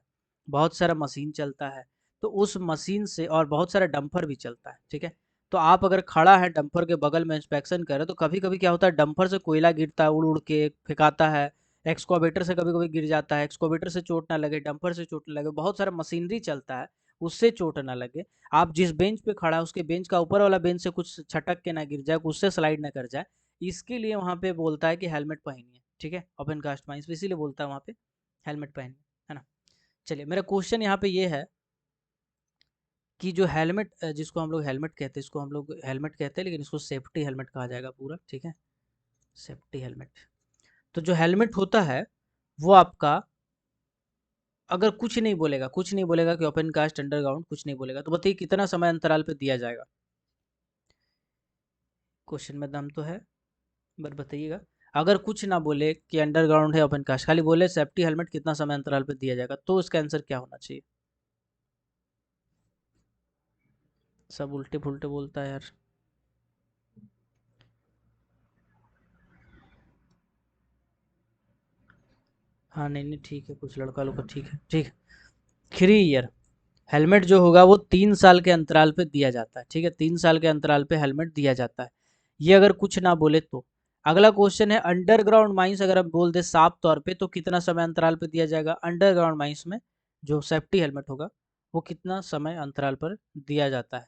बहुत सारा मशीन चलता है, तो उस मशीन से और बहुत सारा डंपर भी चलता है, ठीक है? तो आप अगर खड़ा है डंपर के बगल में इंस्पेक्शन कर रहे हो, तो कभी-कभी क्या होता है डंपर से कोयला गिरता है, उड़-उड़ के फेंकाता है, एक्सकवेटर से कभी-कभी गिर जाता है, एक्सकवेटर से चोट ना लगे, डंपर से चोट ना लगे, बहुत सारा मशीनरी चलता है, उससे चोट ना लगे। आप जिस बेंच पे खड़ा है उसके बेंच का ऊपर वाला बेंच से कुछ छटक के ना गिर जाए, उससे स्लाइड ना कर जाए, इसके लिए वहाँ पे बोलता है कि हेलमेट पहनिए, ठीक है? ओपन कास्ट माइंस पे इसीलिए बोलता है वहाँ पे हेलमेट पहनिए, है ना? चलिए मेरा क्वेश्चन यहाँ पे ये है कि जो हेलमेट जिसको हम लोग हेलमेट कहते हैं, इसको हम लोग हेलमेट कहते हैं लेकिन इसको सेफ्टी हेलमेट कहा जाएगा पूरा, ठीक है? Safety helmet. तो जो हेलमेट होता है वो आपका अगर कुछ नहीं बोलेगा कि ओपन कास्ट अंडरग्राउंड कुछ नहीं बोलेगा, तो बताइए कितना समय अंतराल पे दिया जाएगा? क्वेश्चन में दम तो है, बट बताइएगा। अगर कुछ ना बोले कि अंडरग्राउंड है ओपन कास्ट, खाली बोले सेफ्टी हेलमेट कितना समय अंतराल पे दिया जाएगा, तो इसका आंसर क्या होना चाहिए? सब उल्टे फुल्टे बोलता है यार। हाँ नहीं नहीं ठीक है, कुछ लड़का लोग का ठीक है, ठीक है। 3 ईयर। हेलमेट जो होगा वो 3 साल के अंतराल पे दिया जाता है, ठीक है? 3 साल के अंतराल पे हेलमेट दिया जाता है, ये अगर कुछ ना बोले तो। अगला क्वेश्चन है अंडरग्राउंड माइंस अगर हम बोल दे साफ तौर पे, तो कितना समय अंतराल पे दिया जाएगा अंडरग्राउंड माइंस में? जो सेफ्टी हेलमेट होगा वो कितना समय अंतराल पर दिया जाता है,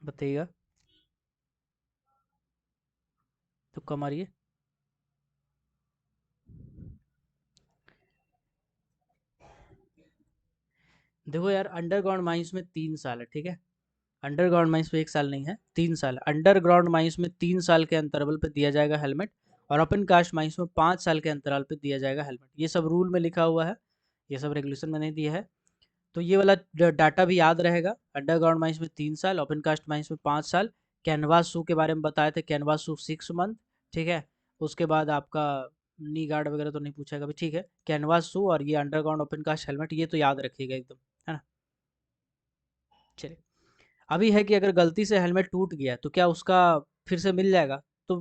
बताइएगा। तुक्का मारिए। देखो यार अंडरग्राउंड माइंस में 3 साल है, ठीक है? अंडरग्राउंड माइंस में 1 साल नहीं है, 3 साल। अंडरग्राउंड माइंस में 3 साल के अंतराल पे दिया जाएगा हेलमेट, और ओपन कास्ट माइंस में 5 साल के अंतराल पे दिया जाएगा हेलमेट। ये सब रूल में लिखा हुआ है, ये सब रेगुलेशन में नहीं दिया है। तो ये वाला डाटा भी याद रहेगा। अंडरग्राउंड माइंस में 3 साल, ओपन कास्ट माइंस में 5 साल। कैनवास शू के बारे में बताए थे, कैनवास शू 6 मंथ, ठीक है? उसके बाद आपका नी गार्ड वगैरह तो नहीं पूछा कभी, ठीक है? कैनवास शू और ये अंडरग्राउंड ओपन कास्ट हेलमेट, ये तो याद रखिएगा एकदम, है ना? चलिए, अभी है कि अगर गलती से हेलमेट टूट गया तो क्या उसका फिर से मिल जाएगा? तो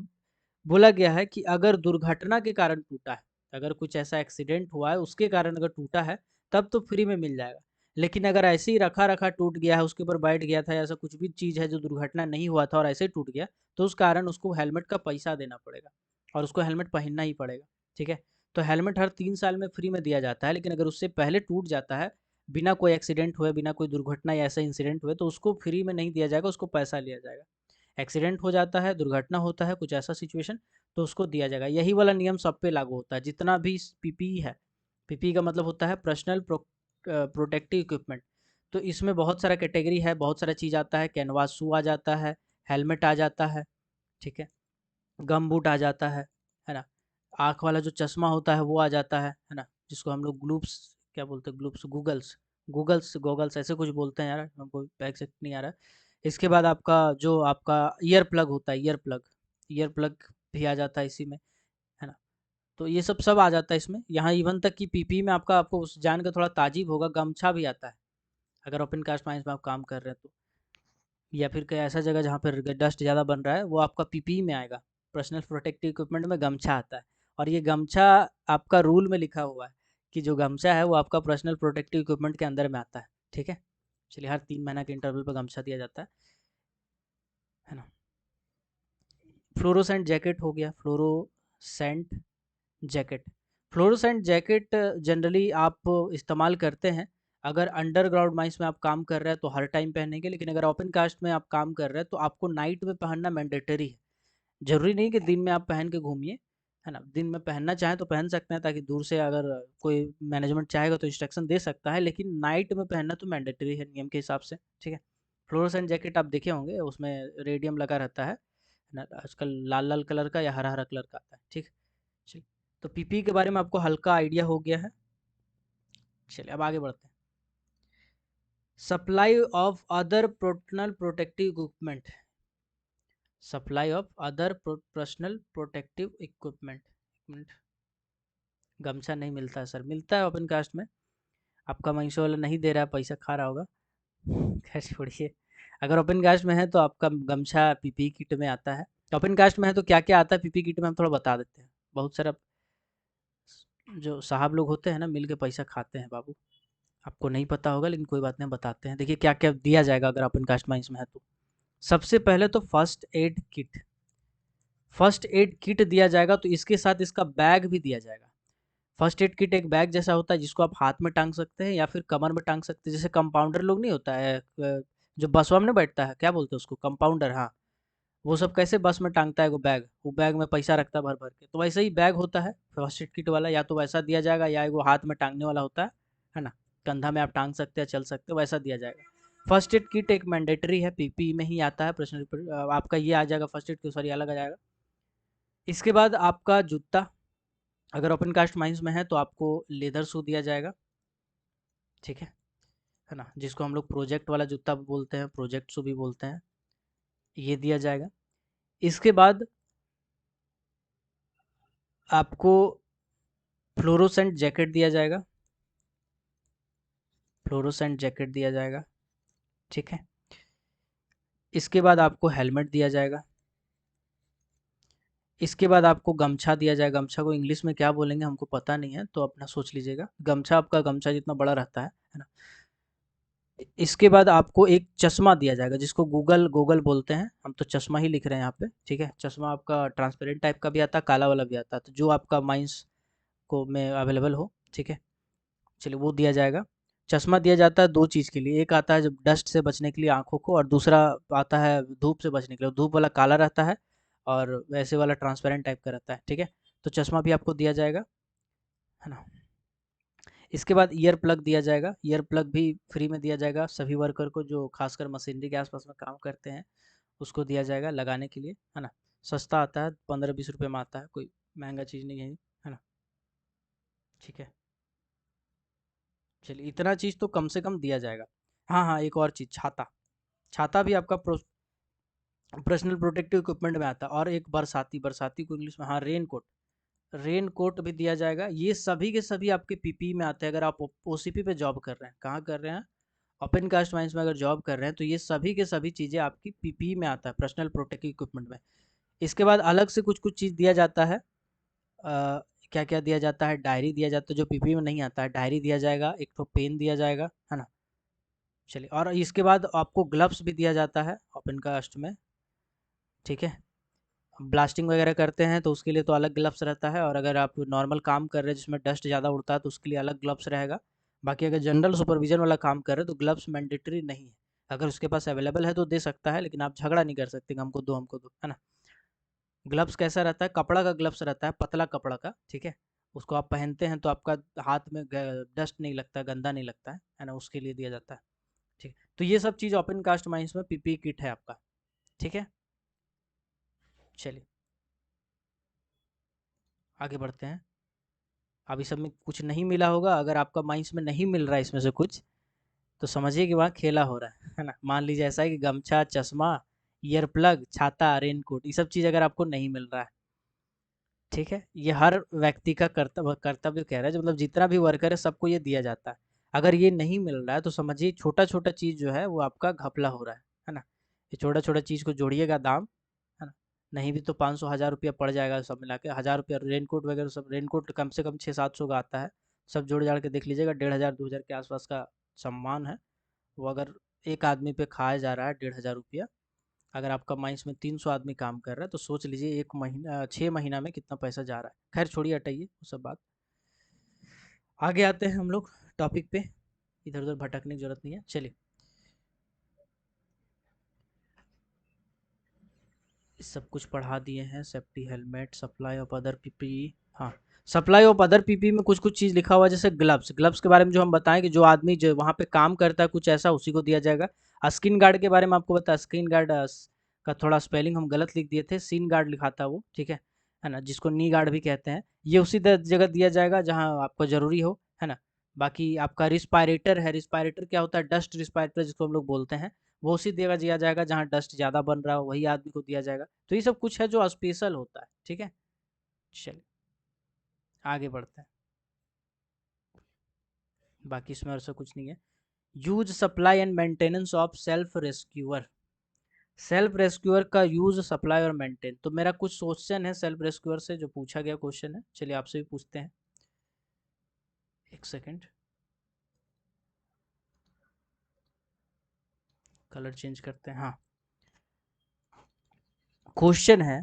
बोला गया है कि अगर दुर्घटना के कारण टूटा है, अगर कुछ ऐसा एक्सीडेंट हुआ है उसके कारण अगर टूटा है, तब तो फ्री में मिल जाएगा। लेकिन अगर ऐसे ही रखा-रखा टूट गया है, उसके ऊपर बैठ गया था, ऐसा कुछ भी चीज़ है जो दुर्घटना नहीं हुआ था और ऐसे ही टूट गया, तो उस कारण उसको हेलमेट का पैसा देना पड़ेगा और उसको हेलमेट पहनना ही पड़ेगा, ठीक है? तो हेलमेट हर 3 साल में फ्री में दिया जाता है, लेकिन अगर उससे पहले टूट जाता है, बिना कोई एक्सीडेंट हुए, बिना कोई दुर्घटना या ऐसा इंसिडेंट हुए, तो उसको फ्री में नहीं दिया जाएगा, उसको पैसा लिया जाएगा। एक्सीडेंट हो जाता है, दुर्घटना होता है, कुछ ऐसा सिचुएशन, तो उसको दिया जाएगा। यही वाला नियम सब पे लागू होता है, जितना भी पीपीई है। पीपीई का मतलब होता है पर्सनल प्रोटेक्टिव इक्विपमेंट। तो इसमें बहुत सारा कैटेगरी है, बहुत सारा चीज़ आता है, कैनवास शू आ जाता है, हेलमेट आ जाता है, ठीक है? गम बूट आ जाता है ना? आँख वाला जो चश्मा होता है वो आ जाता है ना? जिसको हम लोग ग्लूप्स क्या बोलते हैं, ग्लूप्स गूगल्स गूगल्स गॉगल्स ऐसे कुछ बोलते हैं यार, हमको एग्जैक्ट नहीं आ रहा है। इसके बाद आपका जो आपका ईयर प्लग होता है, ईयर प्लग भी आ जाता है इसी में, है ना? तो ये सब सब आ जाता है इसमें। यहाँ इवन तक कि पीपी में आपका आपको जान का थोड़ा ताजीब होगा, गमछा भी आता है अगर ओपन कास्ट माइंस में आप काम कर रहे हैं तो। या फिर कोई ऐसा जगह जहाँ पर डस्ट ज़्यादा बन रहा है, वो आपका पीपीई में आएगा। पर्सनल प्रोटेक्टिव इक्विपमेंट में गमछा आता है, और ये गमछा आपका रूल में लिखा हुआ है कि जो गमछा है वो आपका पर्सनल प्रोटेक्टिव इक्विपमेंट के अंदर में आता है, ठीक है? चलिए, हर 3 महीना के इंटरवल पर गमछा दिया जाता है ना? फ्लोरोसेंट जैकेट हो गया, fluorescent jacket. Fluorescent jacket generally आप इस्तेमाल करते हैं अगर अंडरग्राउंड माइंस में आप काम कर रहे हैं तो हर टाइम पहनेंगे, लेकिन अगर ओपन कास्ट में आप काम कर रहे हैं तो आपको नाइट में पहनना मैंडेटरी है। ज़रूरी नहीं कि दिन में आप पहन के घूमिए, है ना? दिन में पहनना चाहें तो पहन सकते हैं, ताकि दूर से अगर कोई मैनेजमेंट चाहेगा तो इंस्ट्रक्शन दे सकता है, लेकिन नाइट में पहनना तो मैंडेटरी है नियम के हिसाब से, ठीक है? फ्लोरोसेंट जैकेट आप देखे होंगे, उसमें रेडियम लगा रहता है ना? आजकल लाल-लाल कलर का या हरा-हरा कलर का आता है, ठीक? चलिए, तो पीपी के बारे में आपको हल्का आइडिया हो गया है। चलिए अब आगे बढ़ते हैं। Supply of other personal protective equipment, supply of other personal protective equipment. गमछा नहीं मिलता है सर, मिलता है ओपन कास्ट में, आपका महिषो वाला नहीं दे रहा है, पैसा खा रहा होगा। खैर छोड़िए, अगर ओपन कास्ट में है तो आपका गमछा पीपी किट में आता है। ओपन कास्ट में है तो क्या क्या आता है पीपी किट में, हम थोड़ा बता देते हैं। बहुत सारा जो साहब लोग होते हैं ना, मिल के पैसा खाते हैं बाबू, आपको नहीं पता होगा लेकिन कोई बात नहीं, बताते हैं। देखिए क्या क्या दिया जाएगा अगर ओपन कास्ट माइंस में है तो। सबसे पहले तो first aid kit, first aid kit दिया जाएगा, तो इसके साथ इसका बैग भी दिया जाएगा। फर्स्ट एड किट एक बैग जैसा होता है जिसको आप हाथ में टांग सकते हैं या फिर कमर में टांग सकते हैं, जैसे कंपाउंडर लोग नहीं होता है जो बसवा में नहीं बैठता है, क्या बोलते हैं उसको, कंपाउंडर, हाँ। वो सब कैसे बस में टांगता है वो बैग में पैसा रखता है भर भर के, तो वैसे ही बैग होता है फर्स्ट एड किट वाला, या तो वैसा दिया जाएगा या वो हाथ में टांगने वाला होता है ना, कंधा में आप टांग सकते हैं, चल सकते हो, वैसा दिया जाएगा। फर्स्ट एड किट एक मैंडेटरी है, पीपी में ही आता है, प्रश्न आपका ये आ जाएगा फर्स्ट एड की, सॉरी अलग आ जाएगा। इसके बाद आपका जूता, अगर ओपन कास्ट माइंस में है तो आपको लेदर शू दिया जाएगा, ठीक है ना, जिसको हम लोग प्रोजेक्ट वाला जूता बोलते हैं, प्रोजेक्ट शू भी बोलते हैं, ये दिया जाएगा। इसके बाद आपको फ्लोरोसेंट जैकेट दिया जाएगा, फ्लोरोसेंट जैकेट दिया जाएगा, ठीक है। इसके बाद आपको हेलमेट दिया जाएगा। इसके बाद आपको गमछा दिया जाएगा, गमछा को इंग्लिश में क्या बोलेंगे हमको पता नहीं है, तो अपना सोच लीजिएगा, गमछा आपका गमछा जितना बड़ा रहता है ना। इसके बाद आपको एक चश्मा दिया जाएगा, जिसको गूगल गोगल बोलते हैं, हम तो चश्मा ही लिख रहे हैं यहाँ पे, ठीक है। चश्मा आपका ट्रांसपेरेंट टाइप का भी आता है, काला वाला भी आता है, तो जो आपका माइंस को में अवेलेबल हो, ठीक है। चलिए वो दिया जाएगा। चश्मा दिया जाता है दो चीज़ के लिए, एक आता है जब डस्ट से बचने के लिए आँखों को, और दूसरा आता है धूप से बचने के लिए। धूप वाला काला रहता है और वैसे वाला ट्रांसपेरेंट टाइप का रहता है, ठीक है। तो चश्मा भी आपको दिया जाएगा, है ना। इसके बाद ईयर प्लग दिया जाएगा, ईयर प्लग भी फ्री में दिया जाएगा सभी वर्कर को, जो खासकर मशीनरी के आसपास में काम करते हैं, उसको दिया जाएगा लगाने के लिए, है ना। सस्ता आता है, 15-20 रुपये में आता है, कोई महंगा चीज़ नहीं है ना, ठीक है। चलिए इतना चीज़ तो कम से कम दिया जाएगा। हाँ हाँ, एक और चीज़, छाता, छाता भी आपका पर्सनल प्रोटेक्टिव इक्विपमेंट में आता है। और एक बरसाती, बरसाती को इंग्लिश में, हाँ, रेन कोट, रेन कोट भी दिया जाएगा। ये सभी के सभी आपके पीपी में आते हैं, अगर आप ओसीपी पे जॉब कर रहे हैं, कहाँ कर रहे हैं, ओपन कास्ट माइंस में अगर जॉब कर रहे हैं, तो ये सभी के सभी चीज़ें आपकी पीपी में आता है, पर्सनल प्रोटेक्टिव इक्विपमेंट में। इसके बाद अलग से कुछ कुछ चीज़ दिया जाता है, क्या क्या दिया जाता है, डायरी दिया जाता है, जो पीपी में नहीं आता है, डायरी दिया जाएगा, एक तो पेन दिया जाएगा, है ना। चलिए, और इसके बाद आपको ग्लव्स भी दिया जाता है ओपन कास्ट में, ठीक है। ब्लास्टिंग वगैरह करते हैं तो उसके लिए तो अलग ग्लव्स रहता है, और अगर आप नॉर्मल काम कर रहे हैं जिसमें डस्ट ज़्यादा उड़ता है तो उसके लिए अलग ग्लव्स रहेगा। बाकी अगर जनरल सुपरविजन वाला काम कर रहे हैं तो ग्लव्स मैंडेटरी नहीं है, अगर उसके पास अवेलेबल है तो दे सकता है, लेकिन आप झगड़ा नहीं कर सकते कि हमको दो, है ना। ग्लव्स कैसा रहता है, कपड़ा का ग्लव्स रहता है, पतला कपड़ा का, ठीक है। उसको आप पहनते हैं तो आपका हाथ में डस्ट नहीं लगता, गंदा नहीं लगता है ना, उसके लिए दिया जाता है, ठीक है। तो ये सब चीज़ ओपन कास्ट माइंस में पीपी किट है आपका, ठीक है। चलिए आगे बढ़ते हैं। अभी सब में कुछ नहीं मिला होगा, अगर आपका माइंस में नहीं मिल रहा है इसमें से कुछ, तो समझिए कि वहाँ खेला हो रहा है ना। मान लीजिए ऐसा है कि गमछा, चश्मा, ईयर प्लग, छाता, रेनकोट, ये सब चीज़ अगर आपको नहीं मिल रहा है, ठीक है, ये हर व्यक्ति का कर्तव्य कर्तव्य कह रहा है, जो मतलब जितना भी वर्कर है सबको ये दिया जाता है। अगर ये नहीं मिल रहा है तो समझिए छोटा छोटा चीज़ जो है वो आपका घपला हो रहा है ना। ये छोटा छोटा चीज़ को जोड़िएगा दाम, है ना, नहीं भी तो 500-1000 रुपया पड़ जाएगा सब मिला के, 1000 रुपया रेनकोट वगैरह सब, रेनकोट कम से कम 600-700 का आता है, सब जोड़ जाड़ के देख लीजिएगा, 1500-2000 के आसपास का सम्मान है। वो अगर एक आदमी पे खाया जा रहा है 1500 रुपया, अगर आपका माइंस में 300 आदमी काम कर रहा है, तो सोच लीजिए एक महीना, 6 महीना में कितना पैसा जा रहा है। खैर छोड़िए, हटाइए वो सब बात, आगे आते हैं हम लोग टॉपिक पे, इधर उधर भटकने की जरूरत नहीं है। चलिए, सब कुछ पढ़ा दिए हैं, safety helmet, supply of other PPE, हाँ। सप्लाई ऑफ अदर पीपीई में कुछ कुछ चीज़ लिखा हुआ है, जैसे ग्लव्स, ग्लव्स के बारे में जो हम बताएं कि जो आदमी जो वहाँ पे काम करता है कुछ ऐसा, उसी को दिया जाएगा। स्किन गार्ड के बारे में आपको बता, स्किन गार्ड का थोड़ा स्पेलिंग हम गलत लिख दिए थे, सीन गार्ड लिखा था वो, ठीक है ना, जिसको नी गार्ड भी कहते हैं, ये उसी जगह दिया जाएगा जहाँ आपको ज़रूरी हो, है ना। बाकी आपका रिस्पायरेटर है, रिस्पायरेटर क्या होता है, डस्ट रिस्पायरेटर जिसको हम लोग बोलते हैं, वो उसी जगह दिया जाएगा जहाँ डस्ट ज़्यादा बन रहा हो, वही आदमी को दिया जाएगा। तो ये सब कुछ है जो स्पेशल होता है, ठीक है। चलिए आगे बढ़ते हैं, बाकी इसमें और सब कुछ नहीं है। Use supply and maintenance of self rescuer. Self rescuer का यूज, सप्लाई और मेंटेन, तो मेरा कुछ क्वेश्चन है सेल्फ रेस्क्यूअर से जो पूछा गया क्वेश्चन है, चलिए आपसे भी पूछते हैं। एक सेकेंड, कलर चेंज करते हैं। हाँ, क्वेश्चन है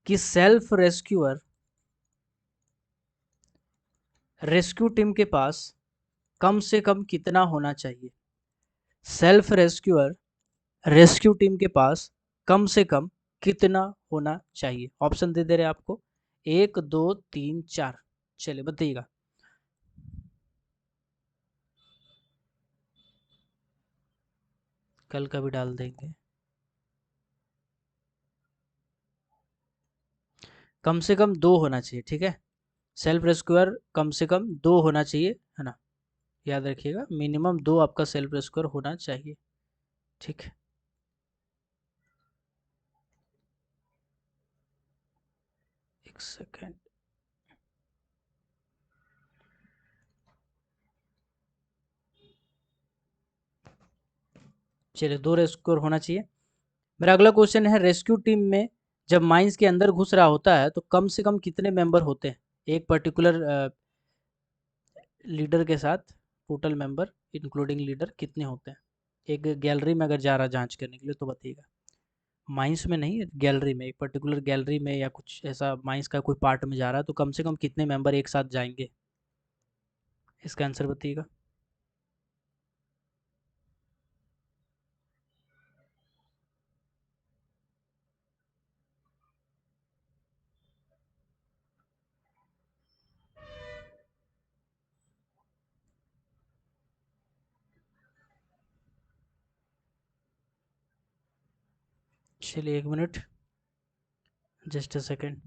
कि सेल्फ रेस्क्यूअर, रेस्क्यू टीम के पास कम से कम कितना होना चाहिए। सेल्फ रेस्क्यूअर, रेस्क्यू टीम के पास कम से कम कितना होना चाहिए। ऑप्शन दे दे रहे हैं आपको, 1 2 3 4, चलिए बताइएगा। कल का भी डाल देंगे। कम से कम 2 होना चाहिए, ठीक है। सेल्फ रेस्क्यूअर कम से कम 2 होना चाहिए, है ना। याद रखिएगा, मिनिमम 2 आपका सेल्फ रेस्क्यूअर होना चाहिए, ठीक है। एक सेकेंड, चलिए 2 रेस्क्यूअर होना चाहिए। मेरा अगला क्वेश्चन है, रेस्क्यू टीम में जब माइंस के अंदर घुस रहा होता है तो कम से कम कितने मेंबर होते हैं एक पर्टिकुलर लीडर के साथ। टोटल मेंबर इंक्लूडिंग लीडर कितने होते हैं एक गैलरी में अगर जा रहा जांच करने के लिए, तो बताइएगा। माइंस में नहीं, गैलरी में, एक पर्टिकुलर गैलरी में या कुछ ऐसा माइंस का कोई पार्ट में जा रहा है, तो कम से कम कितने मेंबर एक साथ जाएंगे, इसका आंसर बताइएगा। चलिए 1 मिनट, जस्ट अ सेकेंड।